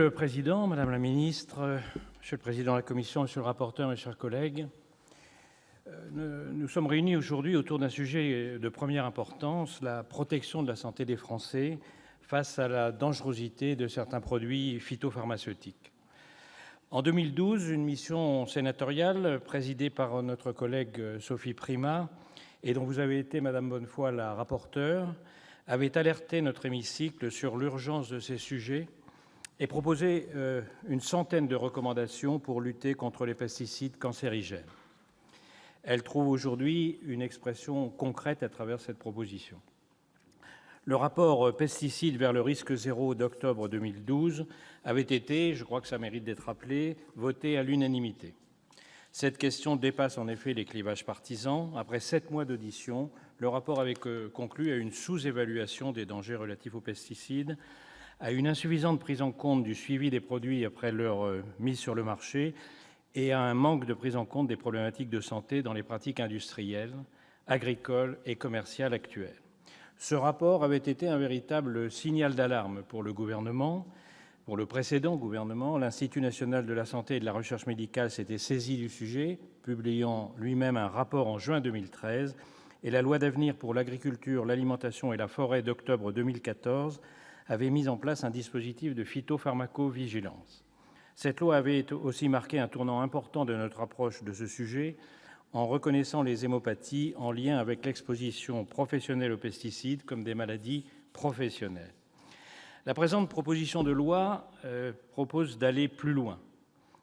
Monsieur le Président, Madame la Ministre, Monsieur le Président de la Commission, Monsieur le rapporteur, mes chers collègues, nous sommes réunis aujourd'hui autour d'un sujet de première importance, la protection de la santé des Français face à la dangerosité de certains produits phytopharmaceutiques. En 2012, une mission sénatoriale présidée par notre collègue Sophie Primas et dont vous avez été, Madame Bonnefoy, la rapporteure, avait alerté notre hémicycle sur l'urgence de ces sujets et proposé une centaine de recommandations pour lutter contre les pesticides cancérigènes. Elle trouve aujourd'hui une expression concrète à travers cette proposition. Le rapport Pesticides vers le risque zéro d'octobre 2012 avait été, je crois que ça mérite d'être rappelé, voté à l'unanimité. Cette question dépasse en effet les clivages partisans. Après 7 mois d'audition, le rapport avait conclu à une sous-évaluation des dangers relatifs aux pesticides, à une insuffisante prise en compte du suivi des produits après leur mise sur le marché et à un manque de prise en compte des problématiques de santé dans les pratiques industrielles, agricoles et commerciales actuelles. Ce rapport avait été un véritable signal d'alarme pour le gouvernement, pour le précédent gouvernement. L'Institut national de la santé et de la recherche médicale s'était saisi du sujet, publiant lui-même un rapport en juin 2013, et la loi d'avenir pour l'agriculture, l'alimentation et la forêt d'octobre 2014 avait mis en place un dispositif de phytopharmacovigilance. Cette loi avait aussi marqué un tournant important de notre approche de ce sujet en reconnaissant les hémopathies en lien avec l'exposition professionnelle aux pesticides comme des maladies professionnelles. La présente proposition de loi propose d'aller plus loin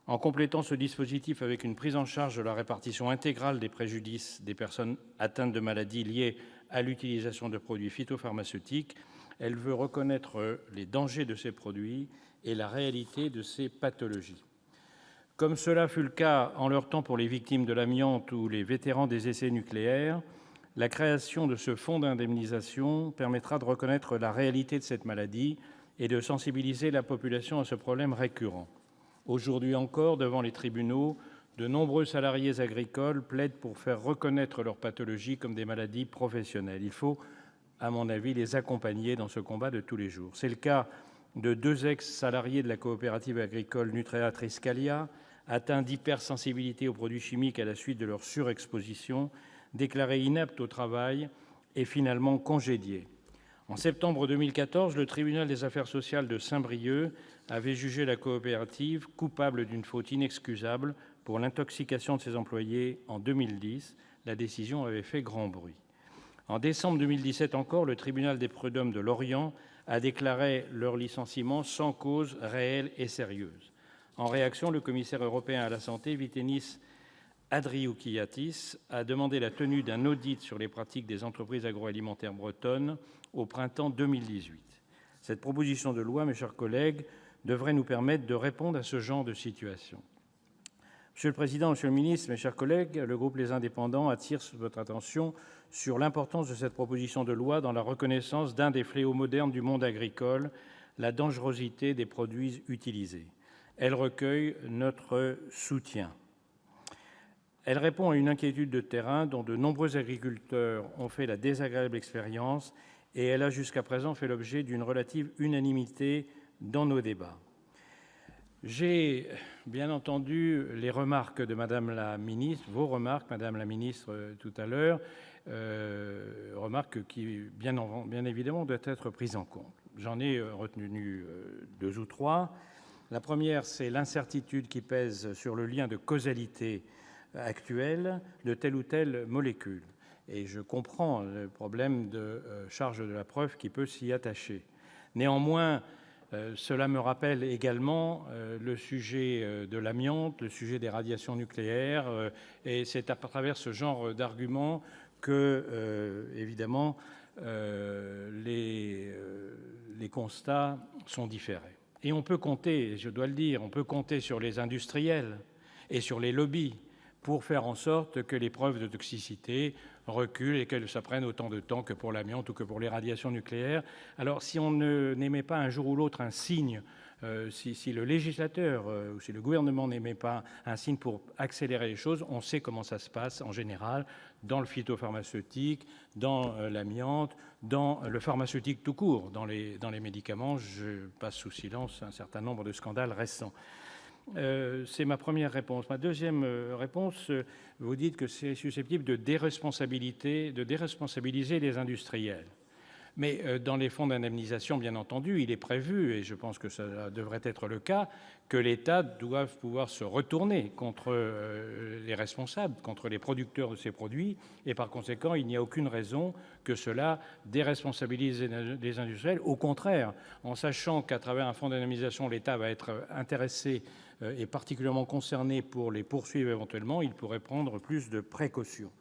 en complétant ce dispositif avec une prise en charge de la répartition intégrale des préjudices des personnes atteintes de maladies liées à l'utilisation de produits phytopharmaceutiques. Elle veut reconnaître les dangers de ces produits et la réalité de ces pathologies. Comme cela fut le cas en leur temps pour les victimes de l'amiante ou les vétérans des essais nucléaires, la création de ce fonds d'indemnisation permettra de reconnaître la réalité de cette maladie et de sensibiliser la population à ce problème récurrent. Aujourd'hui encore, devant les tribunaux, de nombreux salariés agricoles plaident pour faire reconnaître leurs pathologies comme des maladies professionnelles. Il faut, à mon avis, les accompagner dans ce combat de tous les jours. C'est le cas de 2 ex-salariés de la coopérative agricole Nutréa-Triscalia, atteints d'hypersensibilité aux produits chimiques à la suite de leur surexposition, déclarés inaptes au travail et finalement congédiés. En septembre 2014, le tribunal des affaires sociales de Saint-Brieuc avait jugé la coopérative coupable d'une faute inexcusable pour l'intoxication de ses employés en 2010. La décision avait fait grand bruit. En décembre 2017 encore, le tribunal des prud'hommes de Lorient a déclaré leur licenciement sans cause réelle et sérieuse. En réaction, le commissaire européen à la santé, Vytenis Andriukaitis, a demandé la tenue d'un audit sur les pratiques des entreprises agroalimentaires bretonnes au printemps 2018. Cette proposition de loi, mes chers collègues, devrait nous permettre de répondre à ce genre de situation. Monsieur le Président, Monsieur le Ministre, mes chers collègues, le groupe Les Indépendants attire votre attention sur l'importance de cette proposition de loi dans la reconnaissance d'un des fléaux modernes du monde agricole, la dangerosité des produits utilisés. Elle recueille notre soutien. Elle répond à une inquiétude de terrain dont de nombreux agriculteurs ont fait la désagréable expérience et elle a jusqu'à présent fait l'objet d'une relative unanimité dans nos débats. J'ai bien entendu les remarques de Madame la Ministre, vos remarques, Madame la Ministre, tout à l'heure, remarques qui, bien évidemment, doivent être prises en compte. J'en ai retenu 2 ou 3. La première, c'est l'incertitude qui pèse sur le lien de causalité actuel de telle ou telle molécule. Et je comprends le problème de charge de la preuve qui peut s'y attacher. Néanmoins, cela me rappelle également le sujet de l'amiante, le sujet des radiations nucléaires, et c'est à travers ce genre d'arguments que, évidemment, les constats sont différés. Et on peut compter, je dois le dire, on peut compter sur les industriels et sur les lobbies pour faire en sorte que les preuves de toxicité reculent et que ça prenne autant de temps que pour l'amiante ou que pour les radiations nucléaires. Alors, si on n'émet pas un jour ou l'autre un signe Si le législateur ou si le gouvernement n'émet pas un signe pour accélérer les choses, on sait comment ça se passe en général dans le phytopharmaceutique, dans l'amiante, dans le pharmaceutique tout court, dans les médicaments. Je passe sous silence un certain nombre de scandales récents. C'est ma première réponse. Ma deuxième réponse, vous dites que c'est susceptible de déresponsabiliser les industriels. Mais dans les fonds d'indemnisation, bien entendu, il est prévu, et je pense que ça devrait être le cas, que l'État doive pouvoir se retourner contre les responsables, contre les producteurs de ces produits, et par conséquent, il n'y a aucune raison que cela déresponsabilise les industriels. Au contraire, en sachant qu'à travers un fonds d'indemnisation, l'État va être intéressé et particulièrement concerné pour les poursuivre éventuellement, il pourrait prendre plus de précautions.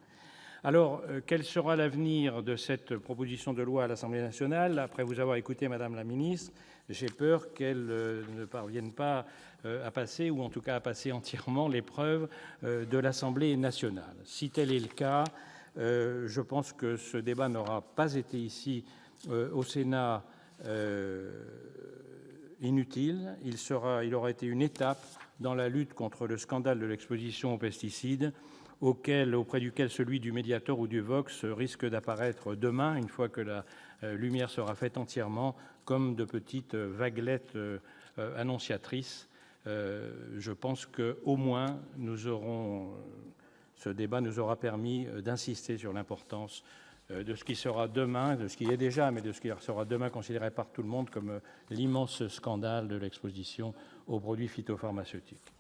Alors, quel sera l'avenir de cette proposition de loi à l'Assemblée nationale? Après vous avoir écouté, Madame la ministre, j'ai peur qu'elle ne parvienne pas à passer, ou en tout cas à passer entièrement l'épreuve de l'Assemblée nationale. Si tel est le cas, je pense que ce débat n'aura pas été ici au Sénat inutile. Il aura été une étape dans la lutte contre le scandale de l'exposition aux pesticides, auprès duquel celui du Mediator ou du Vox risque d'apparaître demain, une fois que la lumière sera faite entièrement, comme de petites vaguelettes annonciatrices. Je pense qu'au moins, ce débat nous aura permis d'insister sur l'importance de ce qui sera demain, de ce qui est déjà, mais de ce qui sera demain considéré par tout le monde comme l'immense scandale de l'exposition aux produits phytopharmaceutiques.